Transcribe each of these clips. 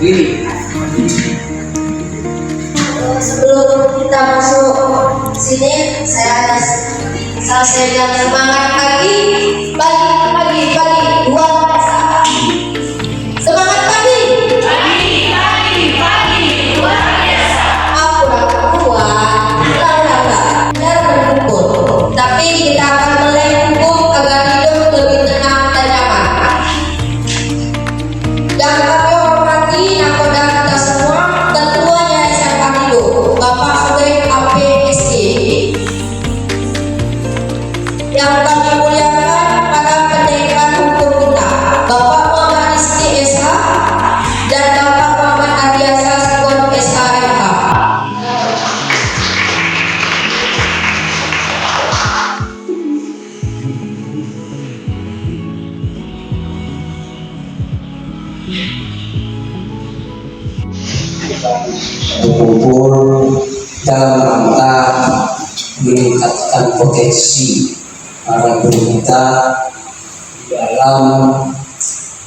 Willy. Sebelum kita masuk sini, saya bilang semangat pagi, luar biasa. Semangat pagi, luar biasa. Aku dapat kuat, benar berkumpul. Tapi kita akan mulai hukum agar hidup lebih tenang dan nyaman. Dan kami hormati nakoda kita semua, ketuanya SMA Indo, Bapak Sugeng APSD. Yang kami muliakan para pendekar hukum kita, Bapak Muhammad Rizky SH dan Bapak Muhammad Adiasa Skor SHMH. Berkumpul dalam rangka meningkatkan potensi para guru kita dalam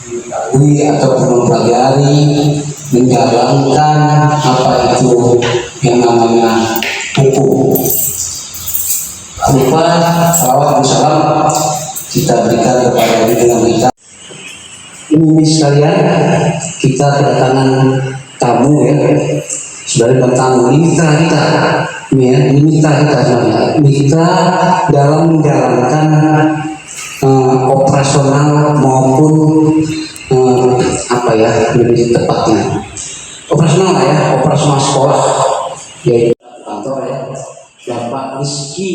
mengetahui ataupun mempelajari menjalankan apa itu yang namanya hukum. Lupa salawat dan salam kita berikan kepada junjungan kita. Ini sekalian, kita kedatangan tamu ya, sebagai tamu ini mitra kita, ya, mitra kita sebenarnya. Mitra dalam menjalankan operasional maupun apa ya lebih tepatnya operasional ya, operasional sekolah, yaitu kantor ya, Bapak Rizky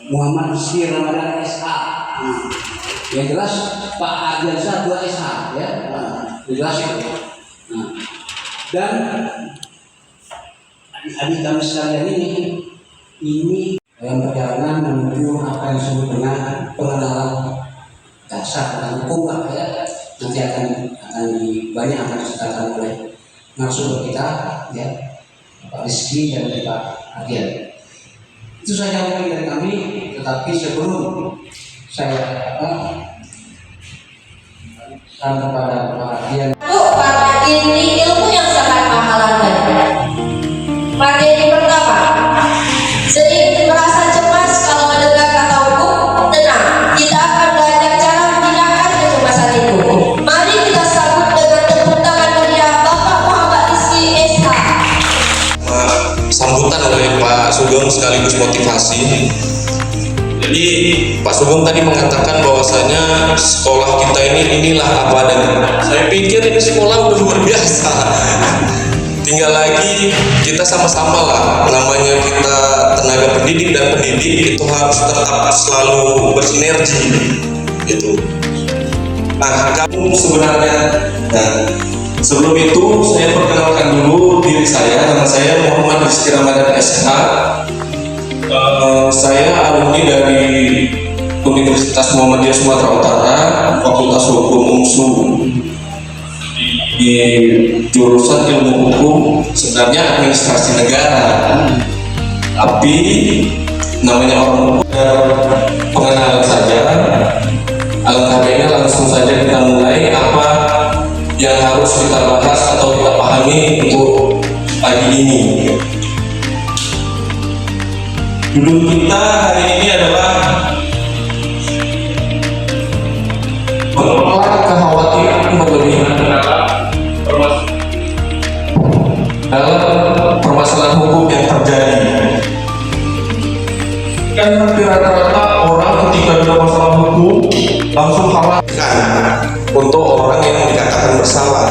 Muhammad Rizky Ramadan SH. Yang jelas Pak Adiasa 2 SH ya, jelas ya. Dan adik-adik kami sekalian ini dalam perjalanan menuju apa yang disebut dengan pengenalan dasar tentang hukum lah ya. Nanti akan banyak akan diceritakan oleh narasumber kita ya, Pak Rizky dan Pak Adian. Itu saja mungkin dari kami, tetapi sebelum saya kepada Pak Adian. Pak, ini ilmu yang sangat mahal harganya. Materi pertama, sering merasa cemas kalau mendengar kata hukum, tenang, kita akan belajar cara menghilangkan kecemasan itu. Mari kita sambut dengan tepuk tangan meriah Bapak Muhammad Rizky SH. Sambutan oleh Pak Sugeng sekaligus motivasi. Jadi Pak Sugeng tadi mengatakan bahwasanya sekolah kita inilah apa dan saya pikir ini sekolah udah luar biasa. Tinggal lagi kita sama-sama lah, namanya kita tenaga pendidik dan pendidik itu harus tetap selalu bersinergi gitu. Nah, kamu sebenarnya sebelum itu saya perkenalkan dulu diri saya. Nama saya Muhammad Rizky Ramadan SH. Saya alumni dari Universitas Muhammadiyah Sumatera Utara, Fakultas Hukum UNSU, di jurusan Ilmu Hukum, sebenarnya Administrasi Negara. Tapi namanya orang pengenalan saja. Alangkah baiknya langsung saja kita mulai apa yang harus kita bahas atau kita pahami untuk pagi ini. Judul kita hari ini adalah mengelola kekhawatiran berlebihan dalam permasalahan hukum yang terjadi. Kan hampir rata-rata orang ketika ada masalah hukum langsung khawatir untuk orang yang dikatakan bersalah.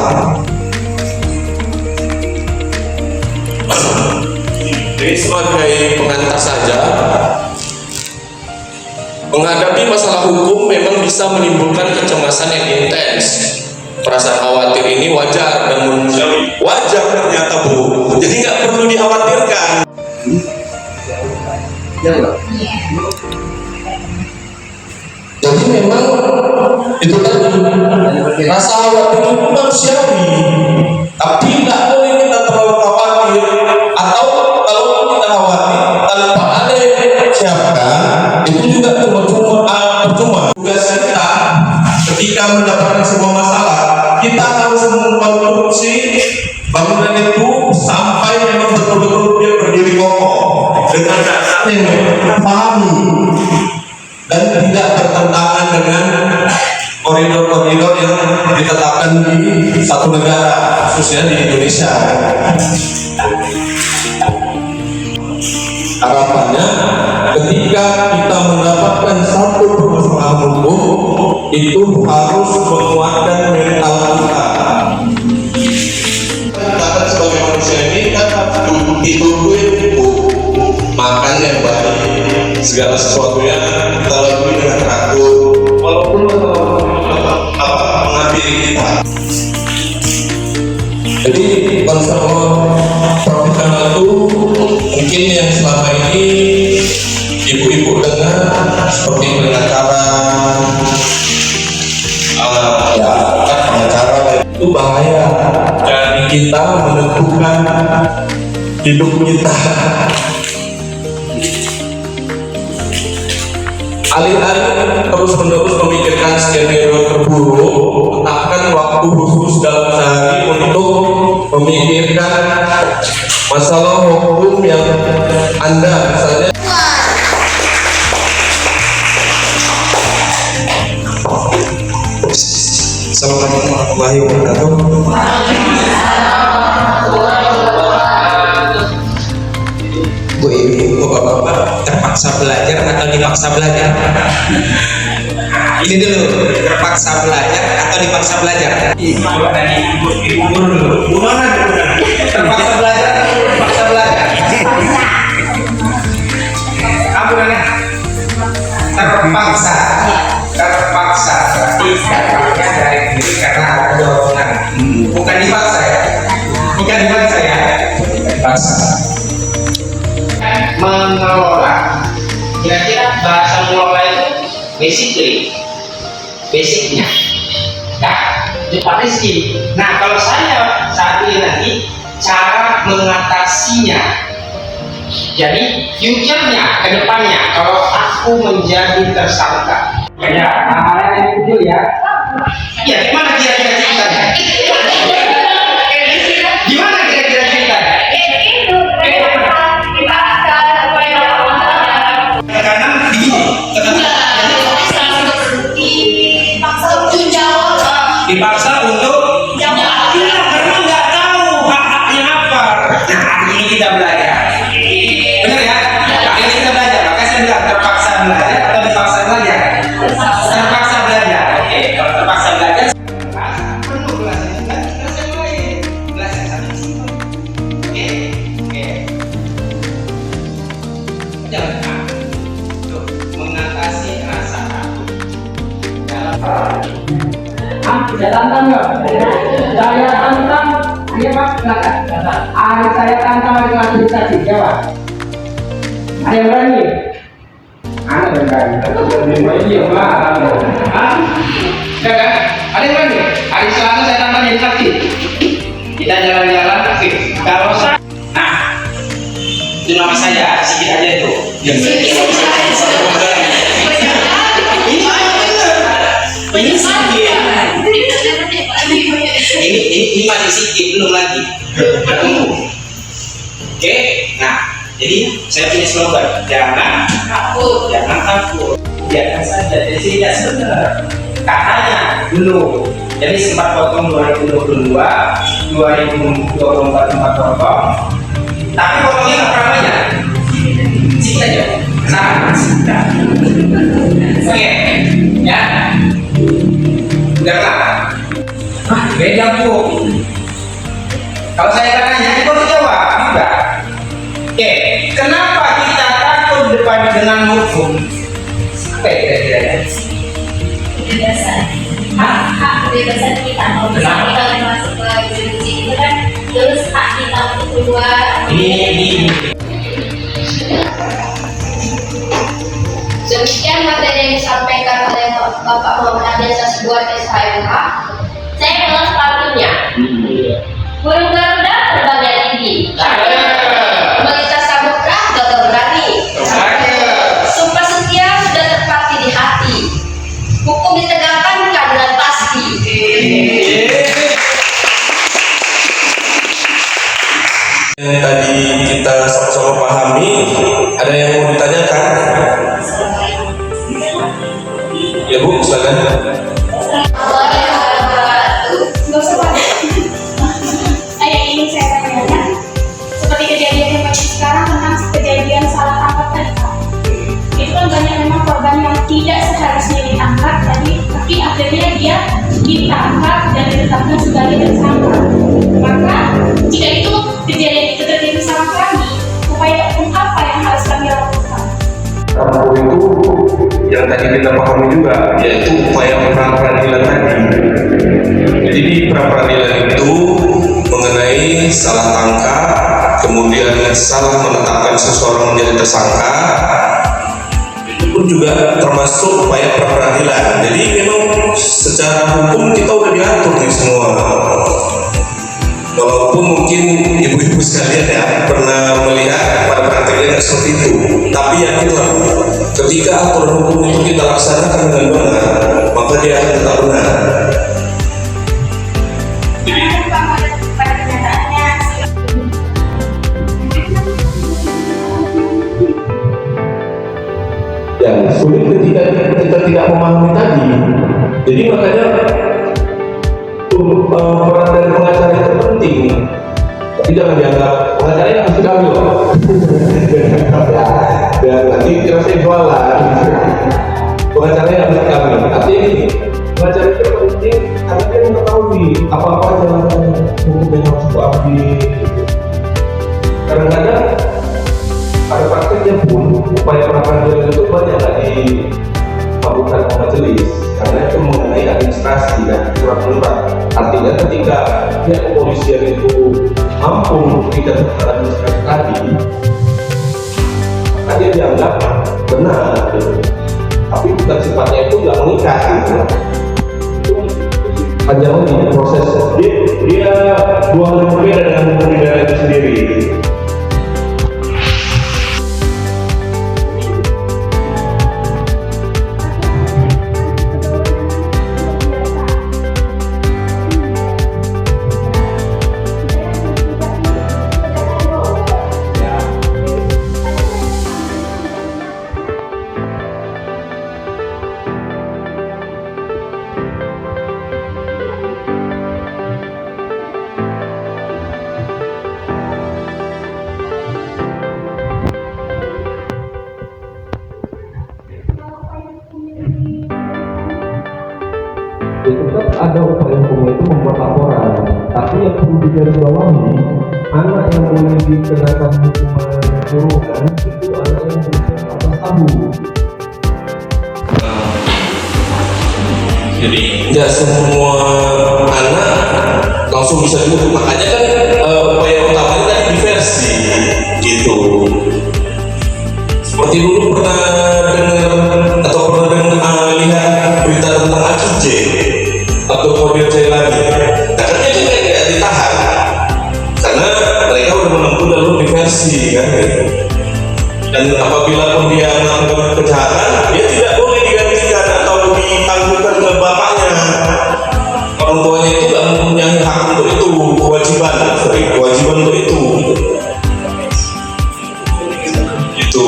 Jadi sebagai pengantar saja, menghadapi masalah hukum memang bisa menimbulkan kecemasan yang intens. Perasaan khawatir ini wajar dan manusiawi. Wajar ternyata Bu. Jadi nggak perlu dikhawatirkan. Jadi memang itu tadi rasa khawatir itu manusiawi, tapi nggak boleh kita terlalu khawatir, atau kalau kita khawatir tanpa ada yang siapkan itu juga percuma. Tugas kita ketika mendapatkan sebuah masalah kita harus mengkonstruksi bangunan itu sampai memang betul-betul dia berdiri kokoh dengan dasar yang pahami dan tidak bertentangan dengan koridor-koridor yang ditetapkan di satu negara, khususnya di Indonesia. Harapannya ketika kita mendapatkan satu permasalahan hukum itu harus menguatkan mental kita. Kita sebagai manusia ini kan dituntut makan yang baik, segala sesuatunya kita lalui dengan teratur, walaupun mengambil kita. Jadi konsep profesional itu mungkin yang selama ini ibu-ibu dengar seperti pengacara, ya kan pengacara itu bahaya dari kita menentukan hidup kita. Alih-alih terus-menerus memikirkan skenario terburuk, tetapkan waktu khusus dalam sehari untuk memikirkan masalah hukum yang Anda misalnya. Assalamualaikum warahmatullahi wabarakatuh. Bu ibu, bapak-bapak terpaksa belajar atau dipaksa belajar? Ini dulu, terpaksa belajar atau dipaksa belajar? Coba dari ibu dulu. Gimana dulu? Terpaksa belajar atau dipaksa belajar? Kamu nanya? Terpaksa. Terpaksa. Berarti dari diri karena ada dorongan. Bukan dipaksa ya? Bukan dipaksa ya? Dipaksa. Mengelola, kira-kira bahasa mengelola itu basicnya ya Pak Rizky. Nah kalau saya saat ini nanti cara mengatasinya, jadi future-nya ke depannya kalau aku menjadi tersangka ya hal-hal itu ya gimana kira-kira ceritanya? Gimana kira-kira ceritanya? Karena dipaksa untuk karena nggak tahu hak-haknya apa. Nah ini kita belajar, benar ya? Nah, ini kita belajar. Makanya saya bilang terpaksa belajar atau dipaksa belajar. Terpaksa belajar. Oke, kalau terpaksa belajar penuh belajarnya kan kelas yang lain, belajar satu simpel. Oke. Jangan takut mengatasi rasa takut dalam Saya tantang nggak? Saya tantang, iya Pak, silakan. Saya tantang dengan bisa dijawab. Ada yang berani? Ada yang berani. Iya Pak. Ya kan? Ada yang berani? Hari Selasa saya tantang jadi saksi. Kita jalan-jalan saksi. Kalau saya, nah, itu nama saya, sedikit aja itu. Ini sedikit. Ini masih sedikit, belum lagi. Oke, nah, jadi saya punya slogan, jangan takut. Biarkan saja. Jadi tidak sebenarnya. Katanya dulu, jadi sempat potong 2022, 2024 sempat potong. Tapi potongnya nggak pernah banyak. Sedikit aja. Sama. Oke, ya. Udahlah. Beda Bu. Kalau saya tanya, itu harus jawab juga. Oke, kenapa kita takut depan dengan hukum? Apa ya kira-kira? Kebebasan. Hak kebebasan kita kalau misalnya kita masuk ke jurisdiksi itu kan terus hak kita untuk keluar. Ini. Demikian materi yang disampaikan oleh Bapak Muhammad Adil buat SHMH. Saya kelas sepatunya. Burung Garuda terbangnya tinggi. Melintasi samudra gagah berani. Sumpah setia sudah terpatri di hati. Hukum ditegakkan keadilan pasti. silakan. Nggak usah Pak. Yang ingin saya tanyakan, seperti kejadian yang banyak sekarang tentang kejadian salah tangkap tadi Pak. Itu kan banyak memang korban yang tidak seharusnya ditangkap, tapi akhirnya dia ditangkap dan ditetapkan sebagai tersangka. Maka jika itu kejadian itu terjadi sama kami, upaya hukum apa yang harus kami lakukan? Hukum itu yang tadi kita pahami juga, yaitu upaya pra peradilan tadi. Jadi di pra peradilan itu mengenai salah tangkap, kemudian salah menetapkan seseorang menjadi tersangka, itu pun juga termasuk upaya pra peradilan. Jadi memang secara hukum kita udah diatur nih semua. Walaupun mungkin ibu-ibu sekalian ya pernah melihat pada prakteknya tidak seperti itu, tapi yakinlah ketika aturan hukum itu kita laksanakan dengan benar, maka dia akan tetap benar. Pada kenyataannya, Ya, sulit ketika kita tidak memahami tadi. Jadi makanya peran dari pengacara itu penting. Tapi jangan dianggap pengacara yang harus kami loh. Dan nanti kira saya jualan. Pengacara yang harus kami. Tapi ini pengacara itu penting karena dia mengetahui apa-apa jalan hukum yang harus diambil. Kadang-kadang pada prakteknya pun upaya pra-peradilan itu banyak nggak dilakukan oleh majelis karena itu mengenai administrasi dan surat-surat. Artinya ketika pihak kepolisian itu mampu membuktikan administrasi tadi, maka dia dianggap benar, gitu. Tapi bukan sifatnya itu nggak mengikat, gitu. Itu panjang lagi proses. Dia dua hal yang berbeda dengan hukum pidana itu sendiri. Tetap ada upaya hukum itu membuat laporan, tapi yang perlu digarisbawahi, anak yang boleh dikenakan hukuman kurungan itu anak yang berusia 14 tahun. Jadi tidak semua anak langsung bisa dihukum, makanya kan upaya utamanya tadi diversi gitu. Seperti dulu pernah dengar atau pernah lihat berita tentang AKJ atau Kodir Jailani. Nah kan dia juga tidak ditahan karena mereka udah menempuh jalur diversi kan gitu. Dan apabila pun dia melakukan kejahatan, dia tidak boleh digantikan atau ditangguhkan ke bapaknya. Orang tuanya itu tidak mempunyai hak untuk itu, kewajiban untuk itu. Gitu.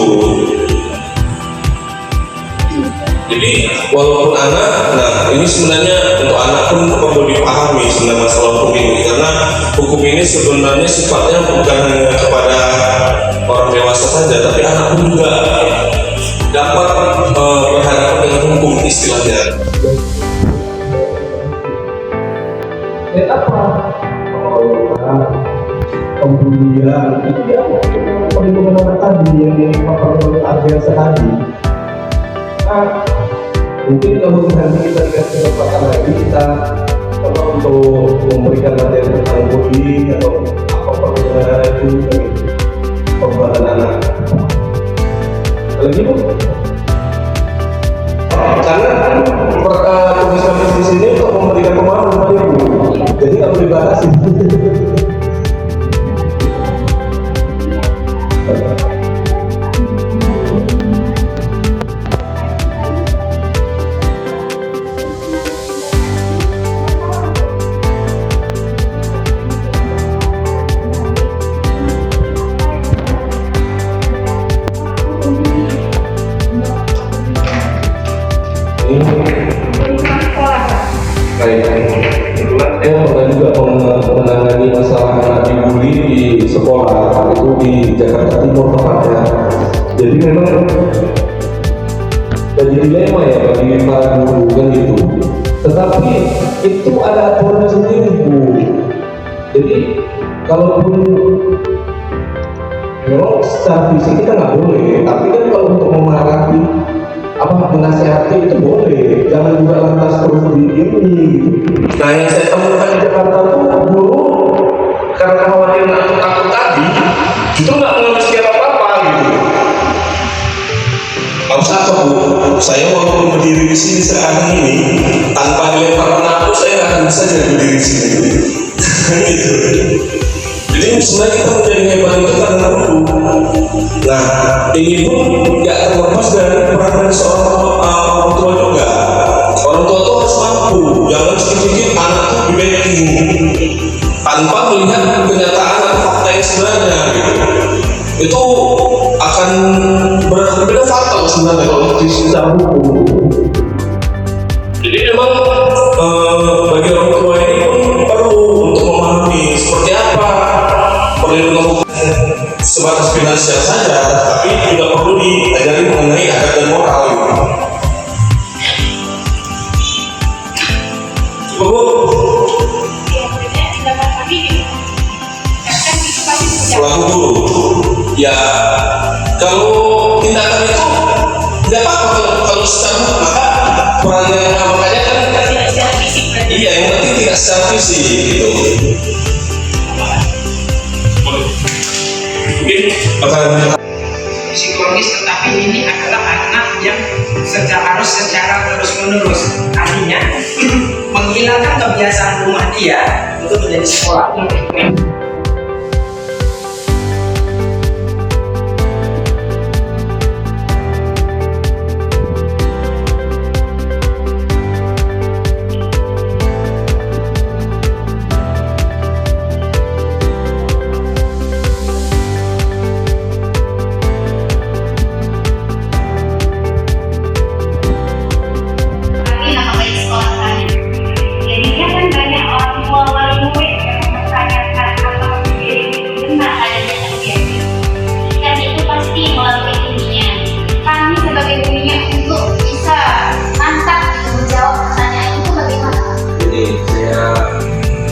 Jadi walaupun anak, nah ini sebenarnya untuk anak pun perlu dipahami sebenarnya masalah hukum ini, karena hukum ini sebenarnya sifatnya bukan hanya kepada orang dewasa saja, tapi anak pun juga dapat berhadapan dengan hukum istilahnya. Apa? Pembulian itu dia perlindungan anak tadi yang dipaparkan oleh Ardiansa tadi. Mungkin kalau nanti kita dikasih kesempatan lagi, kita coba untuk memberikan materi tentang bullying atau apa perlindungan itu dari pembuatan anak. Lagi bu, karena tugas kami di sini untuk memberikan pemahaman kepada ibu, jadi nggak boleh dibatasi. Baik, kebetulan saya pernah juga menangani masalah anak dibully di sekolah, itu di Jakarta Timur tepatnya. Jadi memang jadi dilema ya bagi para guru kan gitu. Tetapi itu ada aturan sendiri Bu. Jadi kalaupun memang secara fisik kita nggak boleh, tapi kan kalau untuk memarahi menasihati itu boleh, jangan juga lantas terus di ini gitu. Nah yang saya temukan di Jakarta tuh guru karena khawatir takut tadi itu nggak mengambil sikap apa-apa gitu. Nggak usah Bu, saya walaupun berdiri di sini sekarang ini tanpa dilempar penakut saya nggak akan bisa jadi berdiri di sini gitu. Jadi sebenarnya kita menjadi hebat itu karena guru. Nah ini pun nggak terlepas dari peran dari seorang orang tua juga. Orang tua itu harus mampu, jangan sedikit-sedikit anak itu di-backing tanpa melihat kenyataan atau fakta yang sebenarnya gitu. Itu akan berbeda fatal sebenarnya kalau di secara hukum. Jadi memang bagi orang tua ini pun perlu untuk memahami seperti apa perlindungan hukum sebatas finansial saja, tapi juga perlu diajari mengenai adab dan moral gitu. Selaku guru, ya kalau tindakan itu tidak apa-apa kalau secara maka perannya makanya kan iya yang penting tidak secara fisik gitu. Mungkin akan psikologis, tetapi ini adalah anak yang harus secara terus-menerus, artinya menghilangkan kebiasaan rumah dia untuk menjadi sekolah.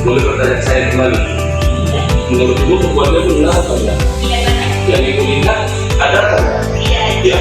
boleh pertanyaan saya kembali. Menurut Ibu keluarga itu benar atau enggak? Iya benar. Yang Ibu ingat ada atau enggak? Iya. Iya.